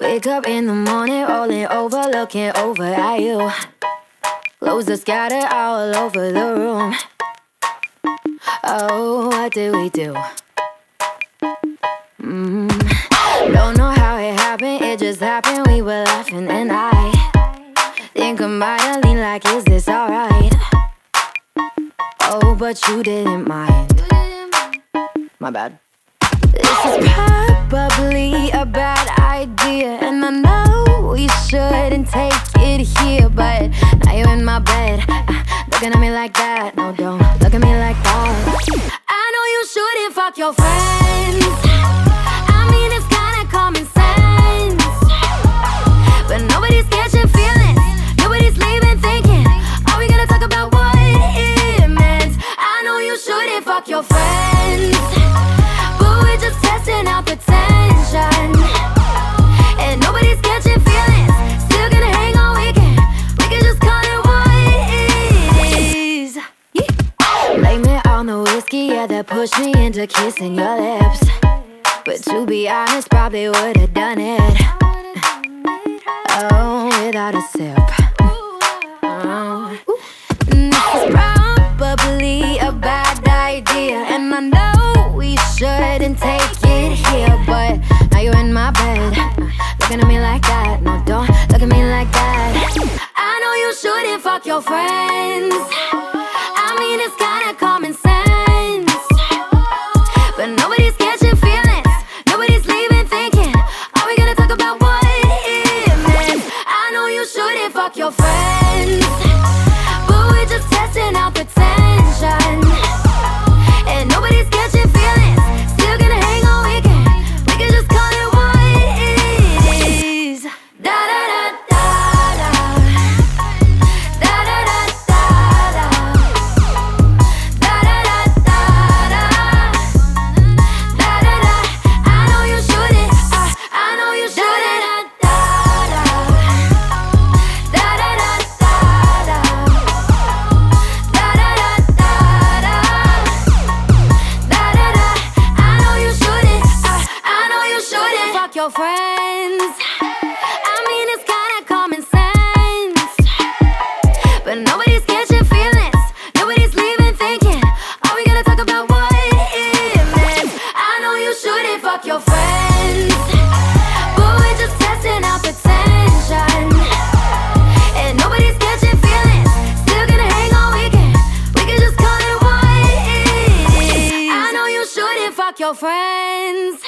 Wake up in the morning, rolling over, looking over at you. Clothes are scattered all over the room. Oh, what did we do? Don't know how it happened, it just happened. We were laughing and I think I might have leaned like, is this alright? Oh, but you didn't mind. My bad. This is probably a bad idea, and I know we shouldn't take it here, but now you're in my bed, looking at me like that. No, don't look at me like that. I know you shouldn't fuck your friends. I mean, it's kinda common sense, but nobody's catching feelings. Nobody's leaving thinking, are we gonna talk about what it meant? I know you shouldn't fuck your friends, just testing out the tension, and nobody's catching feelings. Still gonna hang all weekend. We can just call it what it is. Blame it on the whiskey, yeah, that pushed me into kissing your lips. But to be honest, probably would've done it, oh, without a sip. This is probably a bad idea, and I know we shouldn't take it here, but now you're in my bed, looking at me like that. No, don't look at me like that. I know you shouldn't fuck your friends. I mean, it's kinda common sense, but nobody's catching feelings. Nobody's leaving thinking, are we gonna talk about what it meant? I know you shouldn't fuck your friends, but we're just testing out the tension, and nobody's catching feelings. Still gonna hang all weekend. We can just call it what it is. Da da da da da. Da da da da da. Da da da da da. Da da da. I know you shouldn't. I know you shouldn't. Da da da. Da da da da da. Da da da da da. Da da da. I know you shouldn't. I know you shouldn't fuck your friends. I mean, it's kinda common sense, but nobody's catching feelings. Nobody's leaving thinking, are we gonna talk about what it meant? I know you shouldn't fuck your friends, but we're just testing out the tension, and nobody's catching feelings. Still gonna hang all weekend. We can just call it what it is. I know you shouldn't fuck your friends.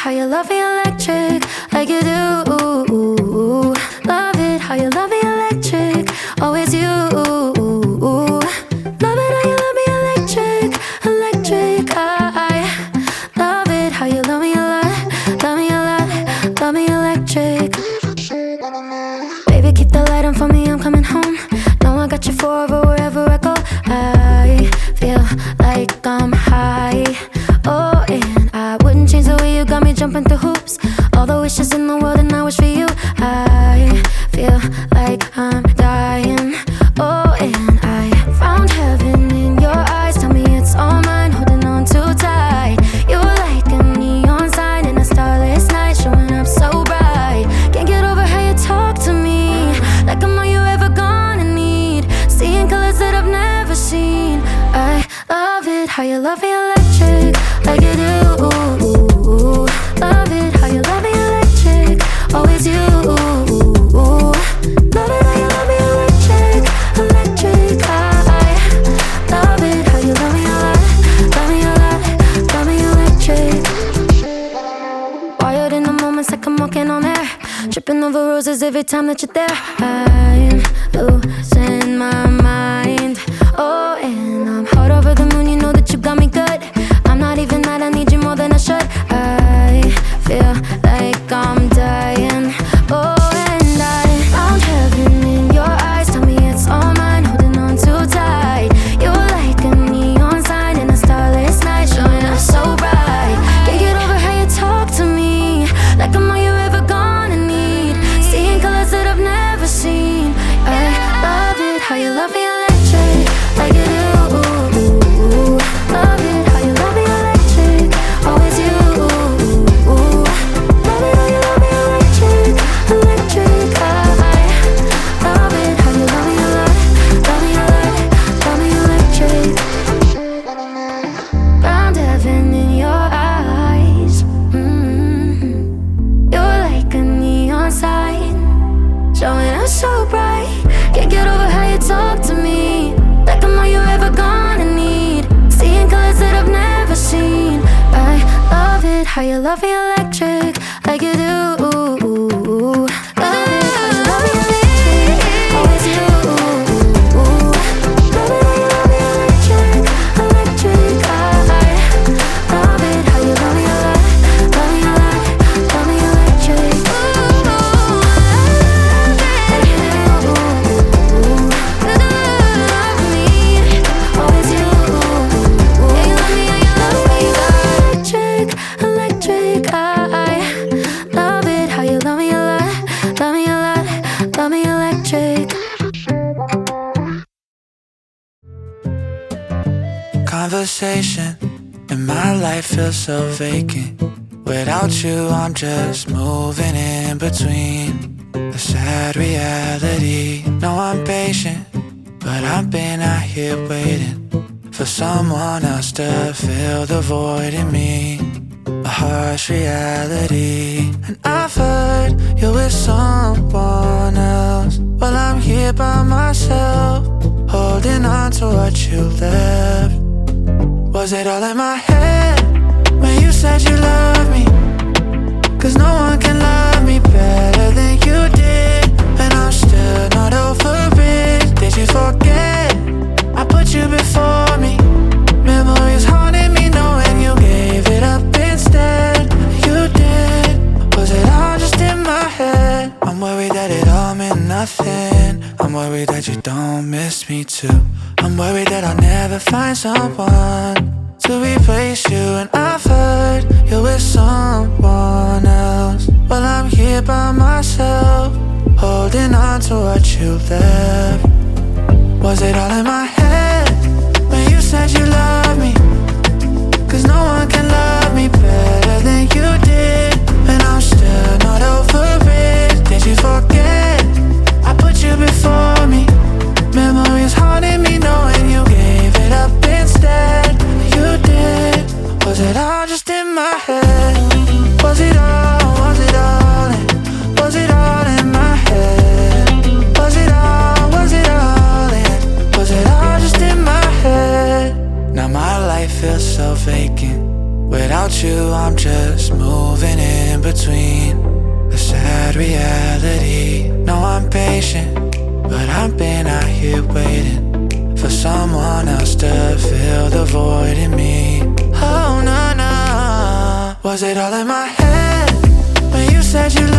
how you love me electric, like you do. Love it how you love me electric, always you. Love it how you love me electric, electric. I love it how you love me a lot, love me a lot, love me electric. Baby, keep the light on for me, I'm coming home. Know I got you forever wherever I go. I feel like I'm high. Oh, and I wouldn't change the way you got me jumping through hoops. All the wishes in the world and I wish for you. I feel like I'm dying. Oh, and I found heaven in your eyes. Tell me it's all mine, holding on too tight. You're like a neon sign in a starless night, showing up so bright. Can't get over how you talk to me, like I'm all you ever gonna need. Seeing colors that I've never seen. I love it how you love me electric, like you do. Love it how you love me electric, always you. Love it how you love me electric, electric. I love it how you love me a lot, love me a lot, love me electric. Wired in the moments like I'm walking on air, tripping over roses every time that you're there. I'm losing my mind. Oh, and I'm hot over the moon, you know that you got me good. I'm not even mad, I need you more than I should. I feel like I'm dying. Oh, and I found heaven in your eyes. Tell me it's all mine, holding on too tight. You're like a neon sign in a starless night, showing up so bright. Can't get over how you talk to me, like I'm all you ever gonna need. Seeing colors that I've never seen. I love it how you love me electric, like you do. Love it how you love me electric, always you. Love it how you love me electric, electric. I love it how you love me a lot, love me a lot, love me electric. Found heaven in your eyes. You're like a neon sign, showing up so bright. Can't get over how you talk to me, like I'm all you ever gonna need. Seeing colors that I've never seen. I love it how you love me electric, like you do. Love it how you love me electric, always you. Love it how you love me electric, electric. I love it how you love me a lot, love me a lot, love me electric. Electric, I love it how you love me a lot, love me a lot, love me electric. Conversation and my life feels so vacant. Without you, I'm just moving in between the sad reality. No, I'm patient, but I've been out here waiting for someone else to fill the void in me. A harsh reality. And I've heard you're with someone else. Well, I'm here by myself, holding on to what you left. Was it all in my head when you said you loved me? 'Cause no one can love me better than you did, and I'm still not over it. Did you forget I put you before me? Memories haunting me knowing you gave it up instead. You did. Was it all just in my head? I'm worried that it all meant nothing. I'm worried that you don't miss me too. I'm worried that I'll never find someone to replace you. And I've heard you're with someone else. Well, I'm here by myself, holding on to what you left. Was it all in my head when you said you love me? 'Cause no one can love me better than you did, and I'm still not over it. Did you forget I put you before me? Memories haunting me knowing you gave it up instead. You did. Was it all just in my head? Was it all, was it all in, was it all in my head? Was it all, was it all in, was it all just in my head? Now my life feels so vacant. Without you, I'm just moving in between a sad reality. No, I'm patient, but I've been out here waiting for someone else to fill the void in me. Oh, no, no. Was it all in my head when you said you